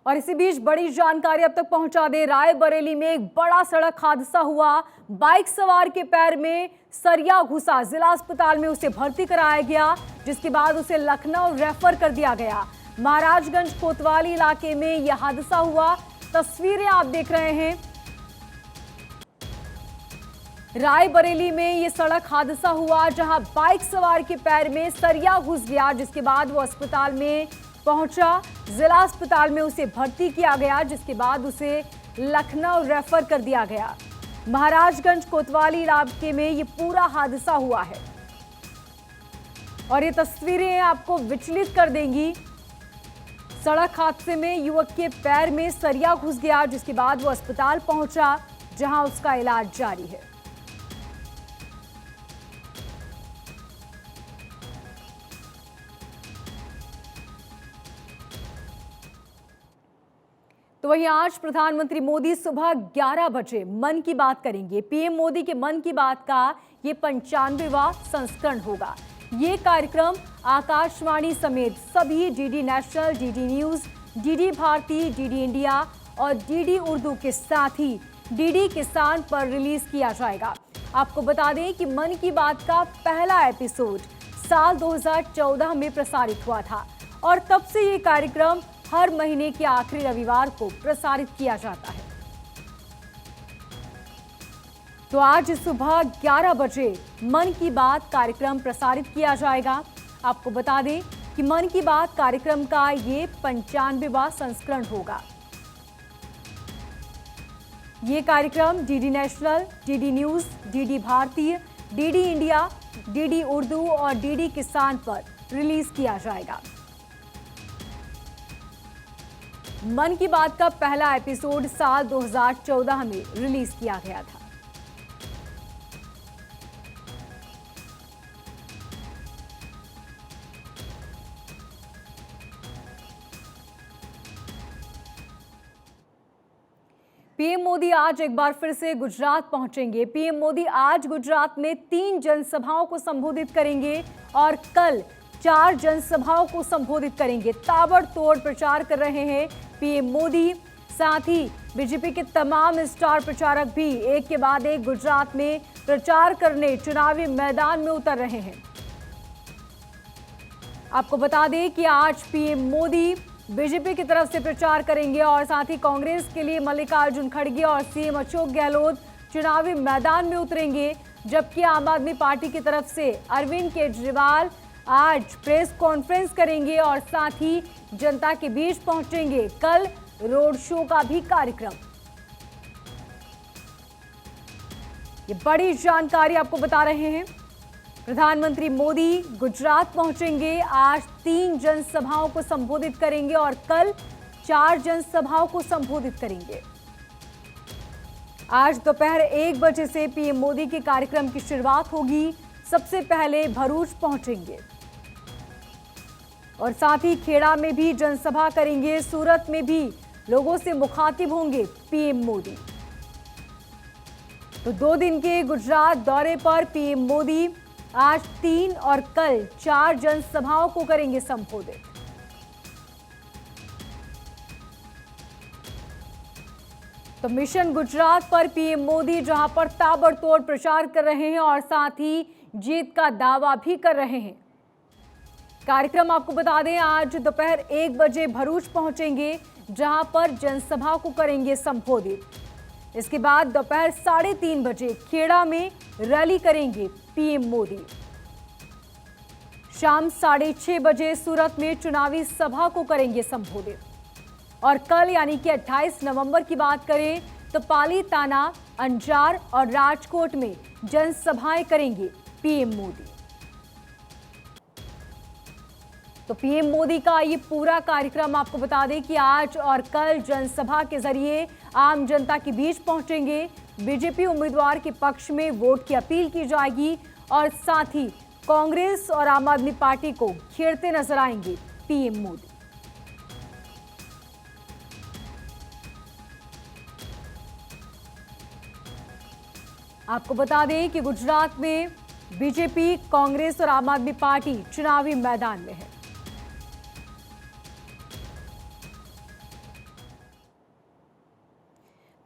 और इसी बीच बड़ी जानकारी अब तक पहुंचा दे, रायबरेली में एक बड़ा सड़क हादसा हुआ। बाइक सवार के पैर में सरिया घुसा, जिला अस्पताल में उसे भर्ती कराया गया, जिसके बाद उसे लखनऊ रेफर कर दिया गया। महाराजगंज कोतवाली इलाके में यह हादसा हुआ। तस्वीरें आप देख रहे हैं। रायबरेली में यह सड़क हादसा हुआ जहां बाइक सवार के पैर में सरिया घुस गया, जिसके बाद वो अस्पताल में पहुंचा। जिला अस्पताल में उसे भर्ती किया गया, जिसके बाद उसे लखनऊ रेफर कर दिया गया। महाराजगंज कोतवाली इलाके में ये पूरा हादसा हुआ है और ये तस्वीरें आपको विचलित कर देंगी। सड़क हादसे में युवक के पैर में सरिया घुस गया, जिसके बाद वो अस्पताल पहुंचा जहां उसका इलाज जारी है। तो वहीं आज प्रधानमंत्री मोदी सुबह 11 बजे मन की बात करेंगे। पीएम मोदी के मन की बात का ये 95वां संस्करण होगा। ये कार्यक्रम आकाशवाणी समेत सभी DD national, DD news, DD Bharati, DD India और डीडी उर्दू के साथ ही डीडी किसान पर रिलीज किया जाएगा। आपको बता दें कि मन की बात का पहला एपिसोड साल 2014 में प्रसारित हुआ था और तब से ये कार्यक्रम हर महीने के आखिरी रविवार को प्रसारित किया जाता है। तो आज सुबह 11 बजे मन की बात कार्यक्रम प्रसारित किया जाएगा। आपको बता दें कि मन की बात कार्यक्रम का ये 95वां संस्करण होगा। ये कार्यक्रम DD national, DD news, DD भारतीय, डीडी इंडिया, डीडी उर्दू और डीडी किसान पर रिलीज किया जाएगा। मन की बात का पहला एपिसोड साल 2014 में रिलीज किया गया था। पीएम मोदी आज एक बार फिर से गुजरात पहुंचेंगे। पीएम मोदी आज गुजरात में 3 जनसभाओं को संबोधित करेंगे और कल 4 जनसभाओं को संबोधित करेंगे। ताबड़तोड़ प्रचार कर रहे हैं पीएम मोदी। साथ ही बीजेपी के तमाम स्टार प्रचारक भी एक के बाद एक गुजरात में प्रचार करने चुनावी मैदान में उतर रहे हैं। आपको बता दें कि आज पीएम मोदी बीजेपी की तरफ से प्रचार करेंगे और साथ ही कांग्रेस के लिए मल्लिकार्जुन खड़गे और सीएम अशोक गहलोत चुनावी मैदान में उतरेंगे, जबकि आम आदमी पार्टी की तरफ से अरविंद केजरीवाल आज प्रेस कॉन्फ्रेंस करेंगे और साथ ही जनता के बीच पहुंचेंगे। कल रोड शो का भी कार्यक्रम। ये बड़ी जानकारी आपको बता रहे हैं। प्रधानमंत्री मोदी गुजरात पहुंचेंगे, आज 3 जनसभाओं को संबोधित करेंगे और कल 4 जनसभाओं को संबोधित करेंगे। आज दोपहर 1 बजे से पीएम मोदी के कार्यक्रम की शुरुआत होगी। सबसे पहले भरूच पहुंचेंगे और साथ ही खेड़ा में भी जनसभा करेंगे। सूरत में भी लोगों से मुखातिब होंगे पीएम मोदी। तो 2 दिन के गुजरात दौरे पर पीएम मोदी आज 3 और कल 4 जनसभाओं को करेंगे संबोधित। तो मिशन गुजरात पर पीएम मोदी जहां पर ताबड़तोड़ प्रचार कर रहे हैं और साथ ही जीत का दावा भी कर रहे हैं। कार्यक्रम आपको बता दें, आज दोपहर 1 बजे भरूच पहुंचेंगे, जहां पर जनसभा को करेंगे संबोधित। इसके बाद दोपहर 3:30 बजे खेड़ा में रैली करेंगे पीएम मोदी। शाम 6:30 बजे सूरत में चुनावी सभा को करेंगे संबोधित। और कल यानी कि 28 नवंबर की बात करें तो पालीताना, अंजार और राजकोट में जनसभाएं करेंगे पीएम मोदी। तो पीएम मोदी का ये पूरा कार्यक्रम आपको बता दें कि आज और कल जनसभा के जरिए आम जनता के बीच पहुंचेंगे। बीजेपी उम्मीदवार के पक्ष में वोट की अपील की जाएगी और साथ ही कांग्रेस और आम आदमी पार्टी को घेरते नजर आएंगे पीएम मोदी। आपको बता दें कि गुजरात में बीजेपी, कांग्रेस और आम आदमी पार्टी चुनावी मैदान में है।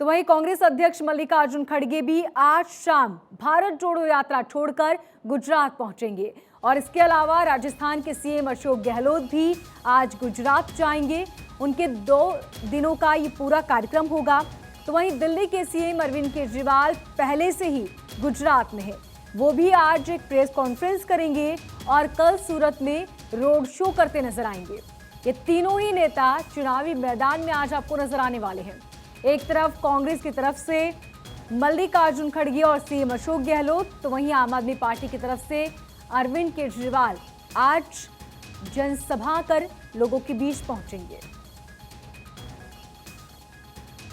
तो वहीं कांग्रेस अध्यक्ष मल्लिकार्जुन खड़गे भी आज शाम भारत जोड़ो यात्रा छोड़कर गुजरात पहुंचेंगे और इसके अलावा राजस्थान के सीएम अशोक गहलोत भी आज गुजरात जाएंगे। उनके 2 दिनों का ये पूरा कार्यक्रम होगा। तो वहीं दिल्ली के सीएम अरविंद केजरीवाल पहले से ही गुजरात में है, वो भी आज एक प्रेस कॉन्फ्रेंस करेंगे और कल सूरत में रोड शो करते नजर आएंगे। ये तीनों ही नेता चुनावी मैदान में आज आपको नजर आने वाले हैं। एक तरफ कांग्रेस की तरफ से मल्लिकार्जुन खड़गे और सीएम अशोक गहलोत, तो वहीं आम आदमी पार्टी की तरफ से अरविंद केजरीवाल आज जनसभा कर लोगों के बीच पहुंचेंगे।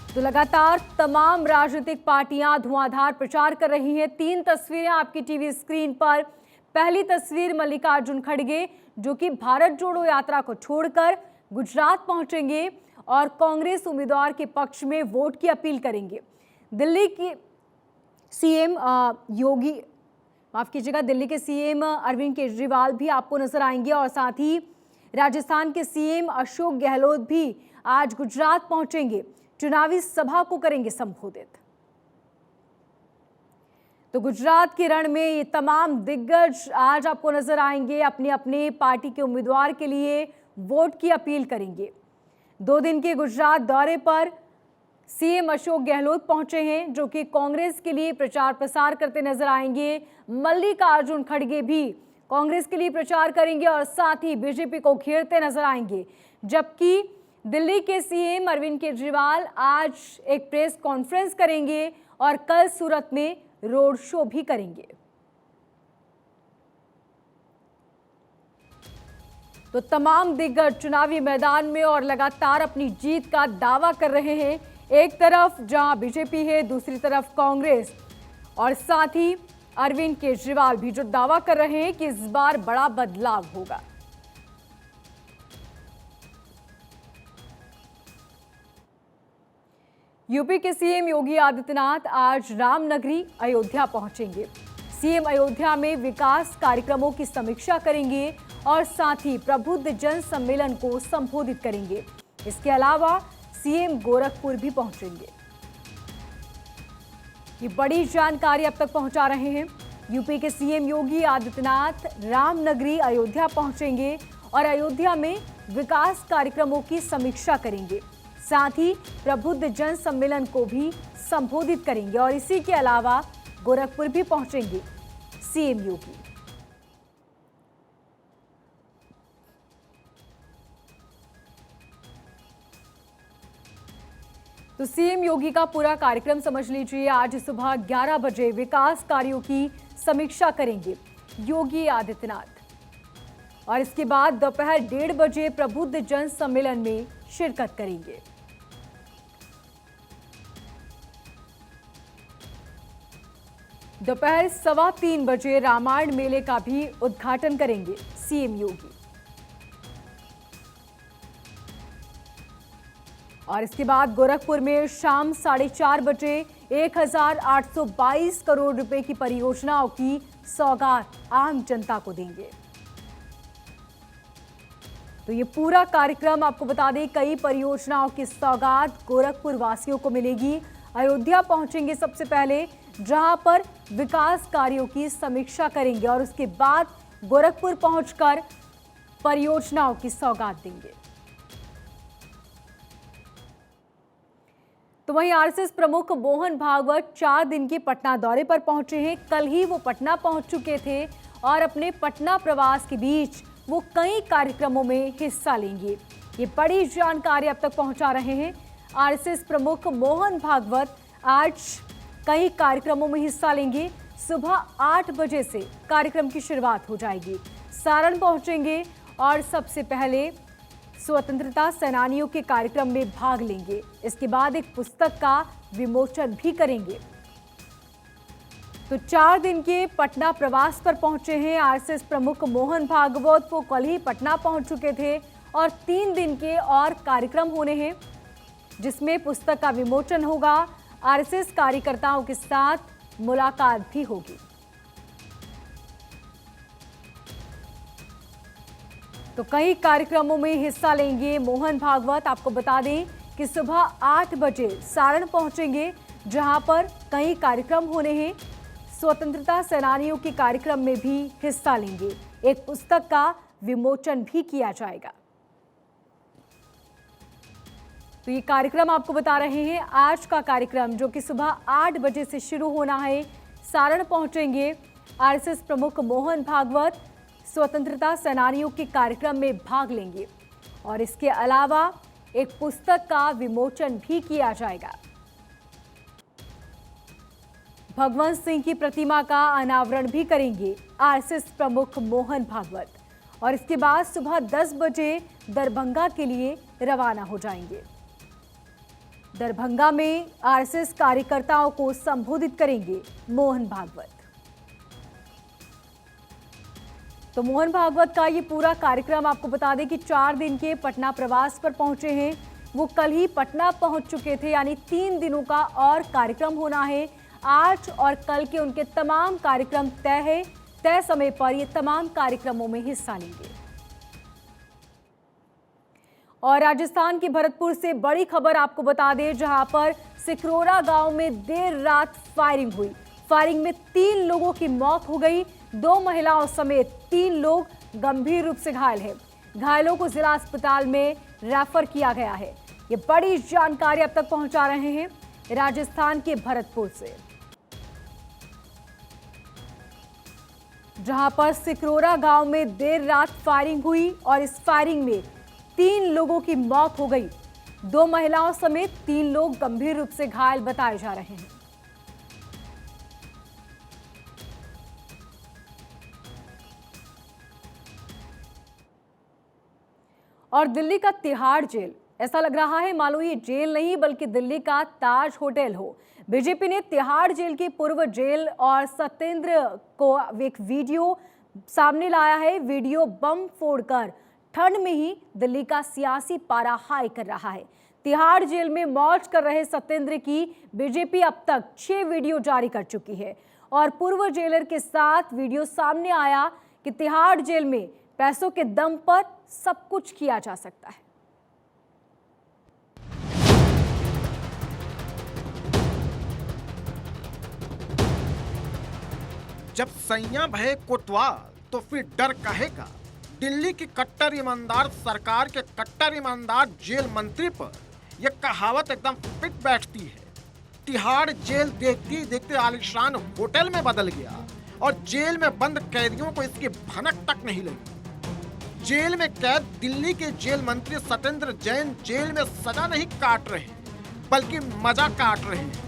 तो लगातार तमाम राजनीतिक पार्टियां धुआंधार प्रचार कर रही हैं। 3 तस्वीरें आपकी टीवी स्क्रीन पर। पहली तस्वीर मल्लिकार्जुन खड़गे जो कि भारत जोड़ो यात्रा को छोड़कर गुजरात पहुंचेंगे और कांग्रेस उम्मीदवार के पक्ष में वोट की अपील करेंगे। दिल्ली के सीएम दिल्ली के सीएम अरविंद केजरीवाल भी आपको नजर आएंगे और साथ ही राजस्थान के सीएम अशोक गहलोत भी आज गुजरात पहुंचेंगे, चुनावी सभा को करेंगे संबोधित। तो गुजरात के रण में ये तमाम दिग्गज आज आपको नजर आएंगे, अपनी अपनी पार्टी के उम्मीदवार के लिए वोट की अपील करेंगे। 2 दिन के गुजरात दौरे पर सीएम अशोक गहलोत पहुंचे हैं जो कि कांग्रेस के लिए प्रचार प्रसार करते नजर आएंगे। मल्लिकार्जुन खड़गे भी कांग्रेस के लिए प्रचार करेंगे और साथ ही बीजेपी को घेरते नजर आएंगे। जबकि दिल्ली के सीएम अरविंद केजरीवाल आज एक प्रेस कॉन्फ्रेंस करेंगे और कल सूरत में रोड शो भी करेंगे। तो तमाम दिग्गज चुनावी मैदान में और लगातार अपनी जीत का दावा कर रहे हैं। एक तरफ जहां बीजेपी है, दूसरी तरफ कांग्रेस और साथ ही अरविंद केजरीवाल भी जो दावा कर रहे हैं कि इस बार बड़ा बदलाव होगा। यूपी के सीएम योगी आदित्यनाथ आज रामनगरी अयोध्या पहुंचेंगे। सीएम अयोध्या में विकास कार्यक्रमों की समीक्षा करेंगे और साथ ही प्रबुद्ध जन सम्मेलन को संबोधित करेंगे। इसके अलावा सीएम गोरखपुर भी पहुंचेंगे। ये बड़ी जानकारी अब तक पहुंचा रहे हैं। यूपी के सीएम योगी आदित्यनाथ रामनगरी अयोध्या पहुंचेंगे और अयोध्या में विकास कार्यक्रमों की समीक्षा करेंगे, साथ ही प्रबुद्ध जन सम्मेलन को भी संबोधित करेंगे और इसी के अलावा गोरखपुर भी पहुंचेंगे सीएम योगी। तो सीएम योगी का पूरा कार्यक्रम समझ लीजिए। आज सुबह 11 बजे विकास कार्यों की समीक्षा करेंगे योगी आदित्यनाथ और इसके बाद दोपहर 1:30 बजे प्रबुद्ध जन सम्मेलन में शिरकत करेंगे। दोपहर 3:15 बजे रामायण मेले का भी उद्घाटन करेंगे सीएम योगी और इसके बाद गोरखपुर में शाम 4:30 बजे 1822 करोड़ रुपए की परियोजनाओं की सौगात आम जनता को देंगे। तो ये पूरा कार्यक्रम आपको बता दें, कई परियोजनाओं की सौगात गोरखपुर वासियों को मिलेगी। अयोध्या पहुंचेंगे सबसे पहले, जहां पर विकास कार्यों की समीक्षा करेंगे और उसके बाद गोरखपुर पहुंचकर परियोजनाओं की सौगात देंगे। तो वहीं आरएसएस प्रमुख मोहन भागवत 4 दिन के पटना दौरे पर पहुंचे हैं। कल ही वो पटना पहुंच चुके थे और अपने पटना प्रवास के बीच वो कई कार्यक्रमों में हिस्सा लेंगे। ये बड़ी जानकारी अब तक पहुंचा रहे हैं। आरएसएस प्रमुख मोहन भागवत आज कई कार्यक्रमों में हिस्सा लेंगे। सुबह 8 बजे से कार्यक्रम की शुरुआत हो जाएगी। सारण पहुंचेंगे और सबसे पहले स्वतंत्रता सेनानियों के कार्यक्रम में भाग लेंगे। इसके बाद एक पुस्तक का विमोचन भी करेंगे। तो 4 दिन के पटना प्रवास पर पहुंचे हैं आरएसएस प्रमुख मोहन भागवत। वो कल ही पटना पहुंच चुके थे और 3 दिन के और कार्यक्रम होने हैं, जिसमें पुस्तक का विमोचन होगा, आरएसएस कार्यकर्ताओं के साथ मुलाकात भी होगी। तो कई कार्यक्रमों में हिस्सा लेंगे मोहन भागवत। आपको बता दें कि सुबह 8 बजे सारण पहुंचेंगे, जहां पर कई कार्यक्रम होने हैं। स्वतंत्रता सेनानियों के कार्यक्रम में भी हिस्सा लेंगे। एक पुस्तक का विमोचन भी किया जाएगा। तो ये कार्यक्रम आपको बता रहे हैं। आज का कार्यक्रम जो कि सुबह 8 बजे से शुरू होना है, सारण पहुंचेंगे आरएसएस प्रमुख मोहन भागवत, स्वतंत्रता सेनानियों के कार्यक्रम में भाग लेंगे और इसके अलावा एक पुस्तक का विमोचन भी किया जाएगा। भगवंत सिंह की प्रतिमा का अनावरण भी करेंगे आरएसएस प्रमुख मोहन भागवत और इसके बाद सुबह 10 बजे दरभंगा के लिए रवाना हो जाएंगे। दरभंगा में आरएसएस कार्यकर्ताओं को संबोधित करेंगे मोहन भागवत। तो मोहन भागवत का ये पूरा कार्यक्रम, आपको बता दें कि 4 दिन के पटना प्रवास पर पहुंचे हैं। वो कल ही पटना पहुंच चुके थे, यानी 3 दिनों का और कार्यक्रम होना है। आज और कल के उनके तमाम कार्यक्रम तय है। तय समय पर ये तमाम कार्यक्रमों में हिस्सा लेंगे। और राजस्थान के भरतपुर से बड़ी खबर आपको बता दें, जहां पर सिकरोरा गांव में देर रात फायरिंग हुई। फायरिंग में 3 लोगों की मौत हो गई। 2 महिलाओं समेत 3 लोग गंभीर रूप से घायल हैं। घायलों को जिला अस्पताल में रेफर किया गया है। ये बड़ी जानकारी अब तक पहुंचा रहे हैं राजस्थान के भरतपुर से, जहां पर सिकरोरा गांव में देर रात फायरिंग हुई और इस फायरिंग में 3 लोगों की मौत हो गई। 2 महिलाओं समेत 3 लोग गंभीर रूप से घायल बताए जा रहे हैं। और दिल्ली का तिहाड़ जेल, ऐसा लग रहा है मानो ये जेल नहीं बल्कि दिल्ली का ताज होटल हो। बीजेपी ने तिहाड़ जेल के पूर्व जेल और सत्येंद्र को एक वीडियो सामने लाया है। वीडियो बम फोड़कर ठंड में ही दिल्ली का सियासी पारा हाई कर रहा है। तिहाड़ जेल में मौज कर रहे सत्येंद्र की बीजेपी अब तक 6 वीडियो जारी कर चुकी है और पूर्व जेलर के साथ वीडियो सामने आया कि तिहाड़ जेल में पैसों के दम पर सब कुछ किया जा सकता है। जब सैया भये कोतवाल तो फिर डर काहे का। दिल्ली की कट्टर ईमानदार सरकार के कट्टर ईमानदार जेल मंत्री पर यह कहावत एकदम फिट बैठती है। तिहाड़ जेल देखते देखते आलीशान होटल में बदल गया और जेल में बंद कैदियों को इसकी भनक तक नहीं लगी। जेल में कैद दिल्ली के जेल मंत्री सत्येंद्र जैन जेल में सजा नहीं काट रहे बल्कि मजा काट रहे हैं।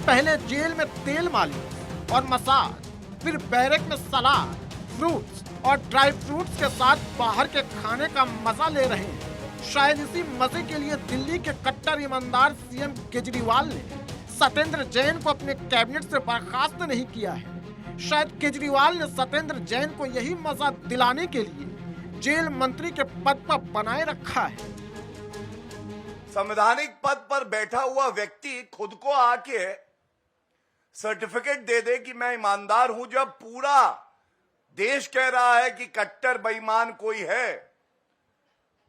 पहले जेल में तेल मालिश और मसाज, फिर बैरक में सलाद, फ्रूट्स और ड्राई फ्रूट्स के साथ बाहर के खाने का मजा ले रहे हैं। शायद इसी मजे के लिए दिल्ली के कट्टर ईमानदार सीएम केजरीवाल ने सत्येंद्र जैन को अपने कैबिनेट से बर्खास्त नहीं किया है। शायद केजरीवाल ने सत्येंद्र जैन को यही मजा दिलाने के लिए जेल मंत्री के पद पर बनाए रखा है। संवैधानिक पद पर बैठा हुआ व्यक्ति खुद को आके सर्टिफिकेट दे दे कि मैं ईमानदार हूं, जब पूरा देश कह रहा है कि कट्टर बेईमान कोई है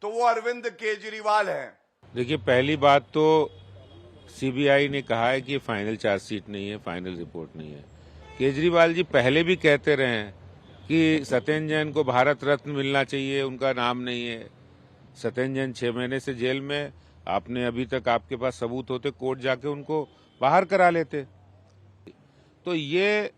तो वो अरविंद केजरीवाल है। देखिए, पहली बात तो सीबीआई ने कहा है कि फाइनल चार्जशीट नहीं है, फाइनल रिपोर्ट नहीं है। केजरीवाल जी पहले भी कहते रहे हैं कि सत्येंद्र जैन को भारत रत्न मिलना चाहिए, उनका नाम नहीं है। सत्येंद्र जैन 6 महीने से जेल में, आपने अभी तक आपके पास सबूत होते कोर्ट जाके उनको बाहर करा लेते। तो ये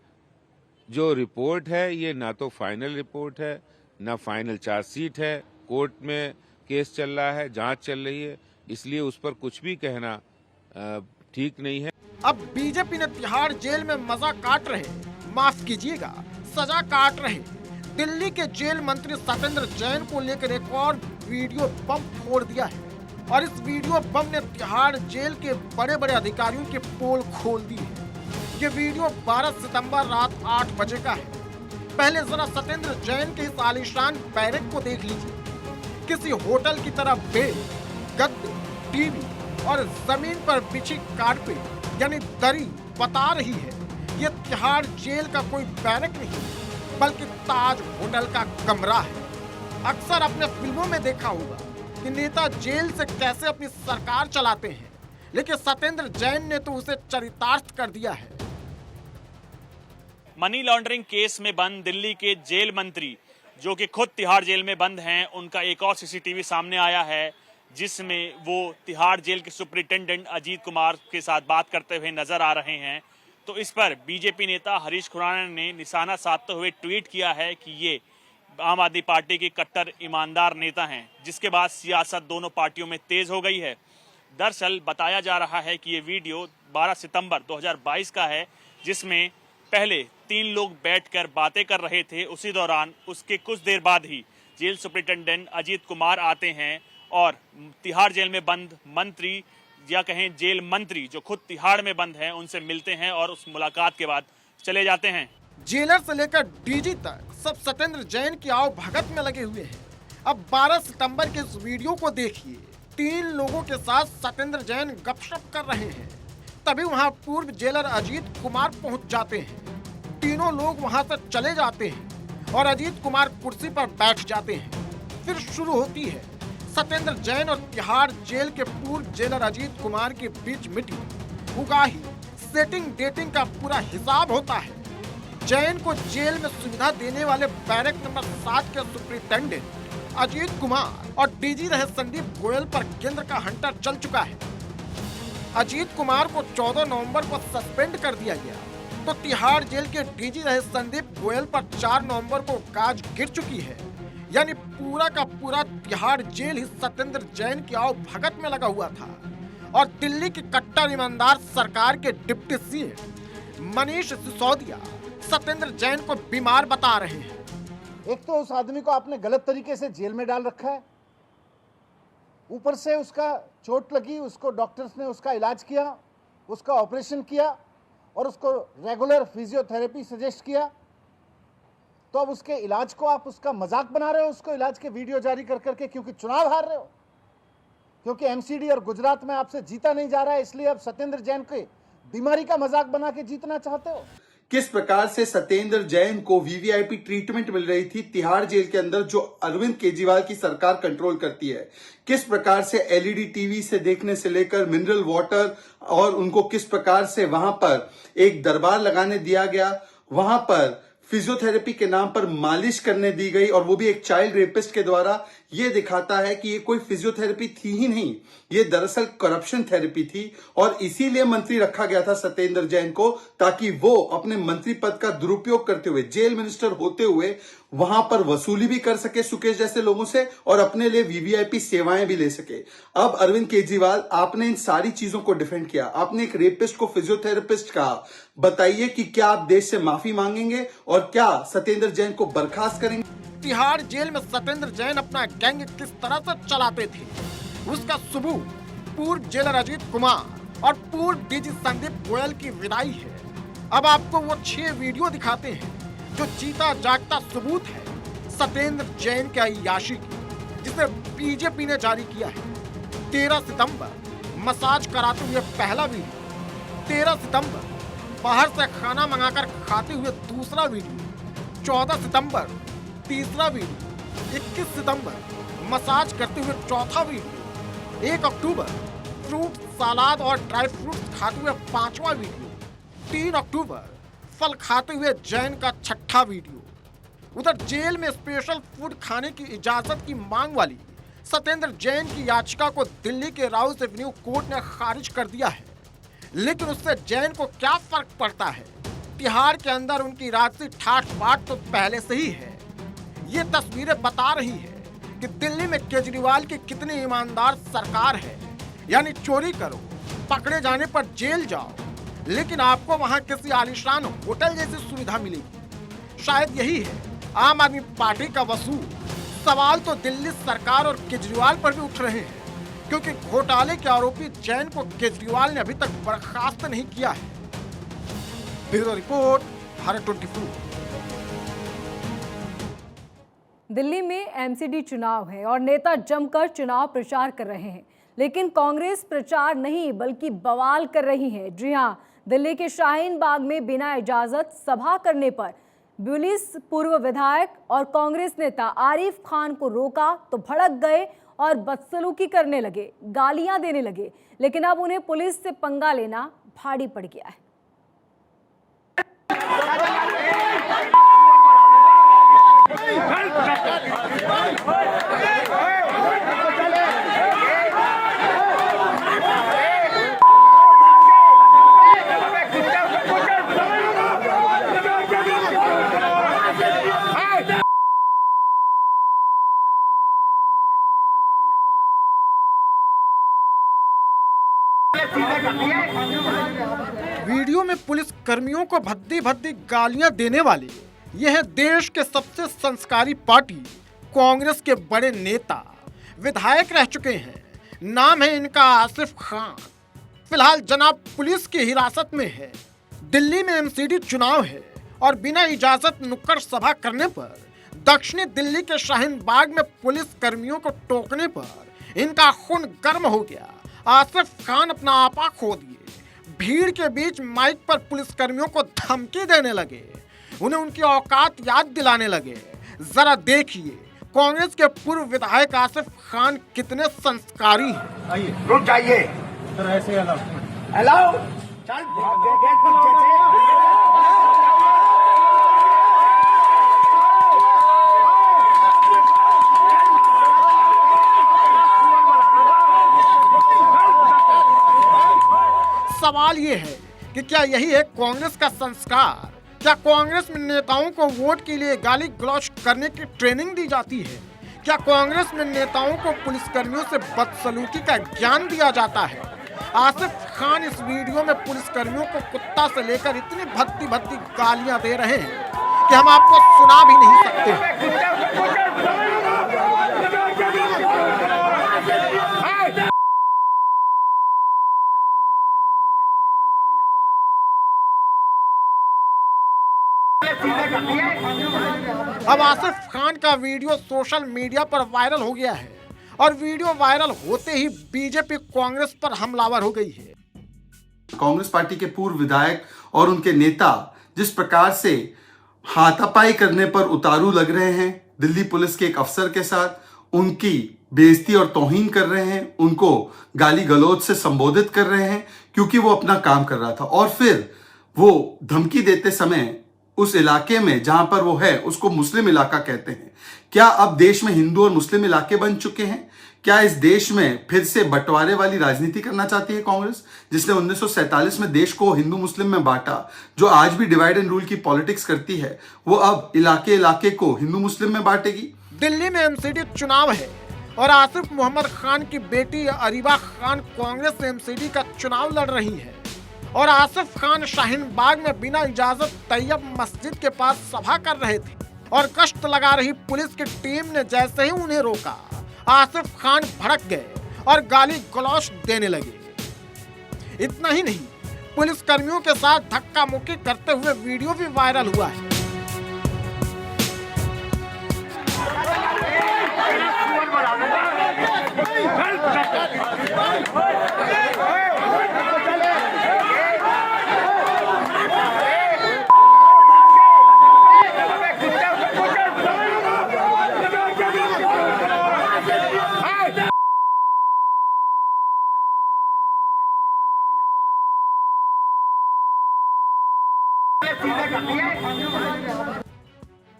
जो रिपोर्ट है ये ना तो फाइनल रिपोर्ट है ना फाइनल चार्जशीट है। कोर्ट में केस चल रहा है, जांच चल रही है, इसलिए उस पर कुछ भी कहना ठीक नहीं है। अब बीजेपी ने तिहाड़ जेल में मजा काट रहे, माफ कीजिएगा सजा काट रहे दिल्ली के जेल मंत्री सत्येंद्र जैन को लेकर एक और वीडियो बम फोड़ दिया है और इस वीडियो बम ने तिहाड़ जेल के बड़े बड़े अधिकारियों के पोल खोल दी है। ये वीडियो 12 सितंबर रात 8 बजे का है। पहले जरा सत्येंद्र जैन के इस आलीशान बैरक को देख लीजिए। किसी होटल की तरह बेड, गद्दे, टीवी और जमीन पर बिछी कारपेट यानी दरी बता रही है ये तिहाड़ जेल का कोई बैरक नहीं बल्कि ताज होटल का कमरा है। अक्सर अपने फिल्मों में देखा होगा कि नेता जेल से कैसे अपनी सरकार चलाते हैं, लेकिन सत्येंद्र जैन ने तो उसे चरितार्थ कर दिया है। मनी लॉन्ड्रिंग केस में बंद दिल्ली के जेल मंत्री जो कि खुद तिहाड़ जेल में बंद हैं, उनका एक और सीसीटीवी सामने आया है जिसमें वो तिहाड़ जेल के सुपरिटेंडेंट अजीत कुमार के साथ बात करते हुए नजर आ रहे हैं। तो इस पर बीजेपी नेता हरीश खुराना ने निशाना साधते हुए ट्वीट किया है कि ये आम आदमी पार्टी के कट्टर ईमानदार नेता हैं, जिसके बाद सियासत दोनों पार्टियों में तेज हो गई है। दरअसल बताया जा रहा है कि ये वीडियो 12 सितंबर 2022 का है, जिसमें पहले 3 लोग बैठकर बातें कर रहे थे। उसी दौरान उसके कुछ देर बाद ही जेल सुपरिटेंडेंट अजीत कुमार आते हैं और तिहाड़ जेल में बंद मंत्री या कहें जेल मंत्री जो खुद तिहाड़ में बंद हैं, उनसे मिलते हैं और उस मुलाकात के बाद चले जाते हैं। जेलर से लेकर डीजी तक सब सत्येंद्र जैन की आओ भगत में लगे हुए हैं। अब 12 सितंबर के इस वीडियो को देखिए। 3 लोगों के साथ सत्येंद्र जैन गपशप कर रहे हैं। तभी वहां पूर्व जेलर अजीत कुमार पहुंच जाते हैं। तीनों लोग वहां से चले जाते हैं और अजीत कुमार कुर्सी पर बैठ जाते हैं। फिर शुरू होती है सत्येंद्र जैन और तिहाड़ जेल के पूर्व जेलर अजीत कुमार के बीच मीटिंग, उगाही, सेटिंग डेटिंग का पूरा हिसाब होता है। जैन को जेल में सुविधा देने वाले बैरक नंबर 7 के सुपरिटेंडेंट अजीत कुमार और डीजी रहे संदीप गोयल पर केंद्र का हंटर चल चुका है। अजीत कुमार को 14 नवंबर को सस्पेंड कर दिया गया, तो तिहाड़ जेल के डीजी रहे संदीप गोयल पर 4 नवंबर को गाज गिर चुकी है। यानी पूरा का पूरा तिहाड़ जेल ही सत्येंद्र जैन की आओ भगत में लगा हुआ था। और दिल्ली की कट्टर ईमानदार सरकार के डिप्टी सीएम मनीष सिसोदिया सत्येंद्र जैन को बीमार बता रहे हैं। एक तो उस आदमी को आपने गलत तरीके से जेल में डाल रखा है, ऊपर से उसका चोट लगी, उसको डॉक्टर्स ने उसका इलाज किया, उसका ऑपरेशन किया और उसको रेगुलर फिजियोथेरेपी सजेस्ट किया। तो अब उसके इलाज को आप उसका मजाक बना रहे हो, उसको इलाज के वीडियो जारी कर करके, क्योंकि चुनाव हार रहे हो, क्योंकि एमसीडी और गुजरात में आपसे जीता नहीं जा रहा है, इसलिए अब सत्येंद्र जैन के बीमारी का मजाक बना के जीतना चाहते हो। किस प्रकार से सत्येंद्र जैन को वीवीआईपी ट्रीटमेंट मिल रही थी तिहाड़ जेल के अंदर, जो अरविंद केजरीवाल की सरकार कंट्रोल करती है। किस प्रकार से एलईडी टीवी से देखने से लेकर मिनरल वाटर, और उनको किस प्रकार से वहां पर एक दरबार लगाने दिया गया, वहां पर फिजियोथेरेपी के नाम पर मालिश करने दी गई, और वो भी एक चाइल्ड रेपिस्ट के द्वारा। ये दिखाता है कि ये कोई फिजियोथेरेपी थी ही नहीं, ये दरअसल करप्शन थेरेपी थी। और इसीलिए मंत्री रखा गया था सत्येंद्र जैन को, ताकि वो अपने मंत्री पद का दुरुपयोग करते हुए, जेल मिनिस्टर होते हुए, वहां पर वसूली भी कर सके सुकेश जैसे लोगों से, और अपने लिए वीवीआईपी सेवाएं भी ले सके। अब अरविंद केजरीवाल, आपने इन सारी चीजों को डिफेंड किया, आपने एक रेपिस्ट को फिजियोथेरेपिस्ट कहा। बताइए कि क्या आप देश से माफी मांगेंगे और क्या सत्येंद्र जैन को बर्खास्त करेंगे? तिहाड़ जेल में सत्येंद्र जैन अपना गैंग किस तरह से चलाते थे, उसका सबूत पूर्व जेलर अजीत कुमार और पूर्व डीजी संदीप गोयल की विदाई है। अब आपको वो 6 वीडियो दिखाते हैं जो जीता जागता सबूत है सत्येंद्र जैन की अय्याशी की, जिसे बीजेपी ने जारी किया है। 13 सितंबर मसाज कराते हुए पहला वीडियो, 13 सितंबर बाहर से खाना मंगाकर खाते हुए दूसरा वीडियो, 14 सितंबर तीसरा वीडियो, 21 सितंबर मसाज करते हुए चौथा वीडियो, 1 अक्टूबर फ्रूट सलाद और ड्राई फ्रूट्स खाते हुए 5वां वीडियो, 3 अक्टूबर फल खाते हुए जैन का 6ठा वीडियो। उधर जेल में स्पेशल फूड खाने की इजाजत की मांग वाली सत्येंद्र जैन की याचिका को दिल्ली के राउस एवेन्यू कोर्ट ने खारिज कर दिया है। लेकिन उससे जैन को क्या फर्क पड़ता है? तिहाड़ के अंदर उनकी राजसी ठाठ बाट तो पहले से ही है। ये तस्वीरें बता रही है कि दिल्ली में केजरीवाल की कितनी ईमानदार सरकार है। यानी चोरी करो, पकड़े जाने पर जेल जाओ, लेकिन आपको वहां किसी आलीशान होटल जैसी सुविधा मिलेगी। शायद यही है आम आदमी पार्टी का वसूल। सवाल तो दिल्ली सरकार और केजरीवाल पर भी उठ रहे हैं, क्योंकि घोटाले के आरोपी जैन को केजरीवाल ने अभी तक बर्खास्त नहीं किया है। Bureau report, Bharat 24। दिल्ली में एमसीडी चुनाव है और नेता जमकर चुनाव प्रचार कर रहे हैं, लेकिन कांग्रेस प्रचार नहीं बल्कि बवाल कर रही है। जी हां, दिल्ली के शाहीन बाग में बिना इजाजत सभा करने पर पुलिस पूर्व विधायक और कांग्रेस नेता आरिफ खान को रोका तो भड़क गए और बदसलूकी करने लगे, गालियां देने लगे। लेकिन अब उन्हें पुलिस से पंगा लेना भारी पड़ गया है। वीडियो में पुलिस कर्मियों को भद्दी भद्दी गालियां देने वाले ये है देश के सबसे संस्कारी पार्टी कांग्रेस के बड़े नेता, विधायक रह चुके हैं। नाम है इनका आसिफ खान। फिलहाल जनाब पुलिस की हिरासत में है। दिल्ली में एमसीडी चुनाव है और बिना इजाजत नुक्कड़ सभा करने पर दक्षिणी दिल्ली के शाहीन बाग में पुलिस कर्मियों को टोकने पर इनका खून गर्म हो गया। आसिफ खान अपना आपा खो दिए। भीड़ के बीच माइक पर पुलिसकर्मियों को धमकी देने लगे, उन्हें उनकी औकात याद दिलाने लगे। जरा देखिए कांग्रेस के पूर्व विधायक आसिफ खान कितने संस्कारी हैं। रुक जाइए हेलो चल सवाल ये है कि क्या यही है कांग्रेस का संस्कार? क्या कांग्रेस में नेताओं को वोट के लिए गाली गलौज करने की ट्रेनिंग दी जाती है? क्या कांग्रेस में नेताओं को पुलिसकर्मियों से बदसलूकी का ज्ञान दिया जाता है? आसिफ खान इस वीडियो में पुलिसकर्मियों को कुत्ता से लेकर इतनी भद्दी भद्दी गालियां दे रहे हैं कि हम आपको सुना भी नहीं सकते। अब आसिफ खान का वीडियो सोशल मीडिया पर वायरल हो गया है और वीडियो वायरल होते ही बीजेपी कांग्रेस पर हमलावर हो गई है। कांग्रेस पार्टी के पूर्व विधायक और उनके नेता जिस प्रकार से हाथापाई करने पर उतारू लग रहे हैं, दिल्ली पुलिस के एक अफसर के साथ उनकी बेइज्जती और तौहीन कर रहे हैं, उनको गाली गलौज से संबोधित कर रहे हैं क्योंकि वो अपना काम कर रहा था, और फिर वो धमकी देते समय उस इलाके में जहां पर वो है उसको मुस्लिम इलाका कहते हैं। क्या अब देश में हिंदू और मुस्लिम इलाके बन चुके हैं? क्या इस देश में फिर से बंटवारे वाली राजनीति करना चाहती है कांग्रेस, जिसने 1947 में देश को हिंदू मुस्लिम में बांटा, जो आज भी डिवाइड एंड रूल की पॉलिटिक्स करती है, वो अब इलाके इलाके को हिंदू मुस्लिम में बांटेगी? दिल्ली में एमसीडी चुनाव है और आसिफ मोहम्मद खान की बेटी अरीबा खान कांग्रेस से एमसीडी का चुनाव लड़ रही है और आसिफ खान शाहीन बाग में बिना इजाजत तैयब मस्जिद के पास सभा कर रहे थे और गश्त लगा रही पुलिस की टीम ने जैसे ही उन्हें रोका, आसिफ खान भड़क गए और गाली गलौज देने लगे। इतना ही नहीं, पुलिस कर्मियों के साथ धक्का मुक्की करते हुए वीडियो भी वायरल हुआ है।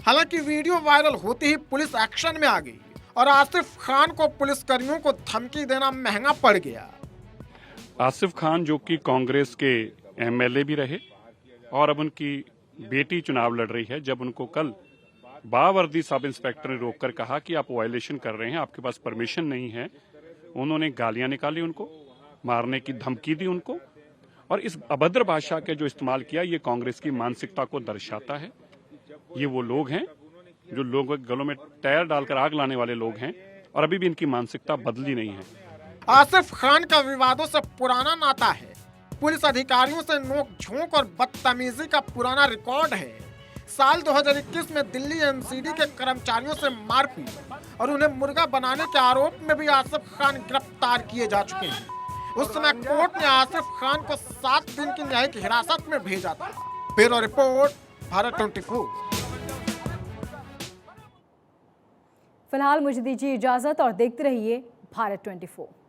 हालांकि वीडियो वायरल होते ही पुलिस एक्शन में आ गई और आसिफ खान को पुलिसकर्मियों को धमकी देना महंगा पड़ गया। आसिफ खान जो कि कांग्रेस के एमएलए भी रहे और अब उनकी बेटी चुनाव लड़ रही है, जब उनको कल बावर्दी सब इंस्पेक्टर ने रोककर कहा कि आप वायलेशन कर रहे हैं, आपके पास परमिशन नहीं है, उन्होंने गालियां निकाली, उनको मारने की धमकी दी उनको, और इस अभद्र भाषा के जो इस्तेमाल किया, ये कांग्रेस की मानसिकता को दर्शाता है। ये वो लोग हैं जो लोगों के गलों में टायर डालकर आग लाने वाले लोग हैं और अभी भी इनकी मानसिकता बदली नहीं है। आसिफ खान का विवादों से पुराना नाता है। पुलिस अधिकारियों से नोक झोंक और बदतमीजी का पुराना रिकॉर्ड है। साल 2021 में दिल्ली एमसीडी के कर्मचारियों से मारपीट और उन्हें मुर्गा बनाने के आरोप में भी आसिफ खान गिरफ्तार किए जा चुके हैं। उस समय कोर्ट ने आसिफ खान को 7 दिन की न्यायिक हिरासत में भेजा था। Bureau report, Bharat 24। फिलहाल मुझे दीजिए इजाजत और देखते रहिए भारत 24।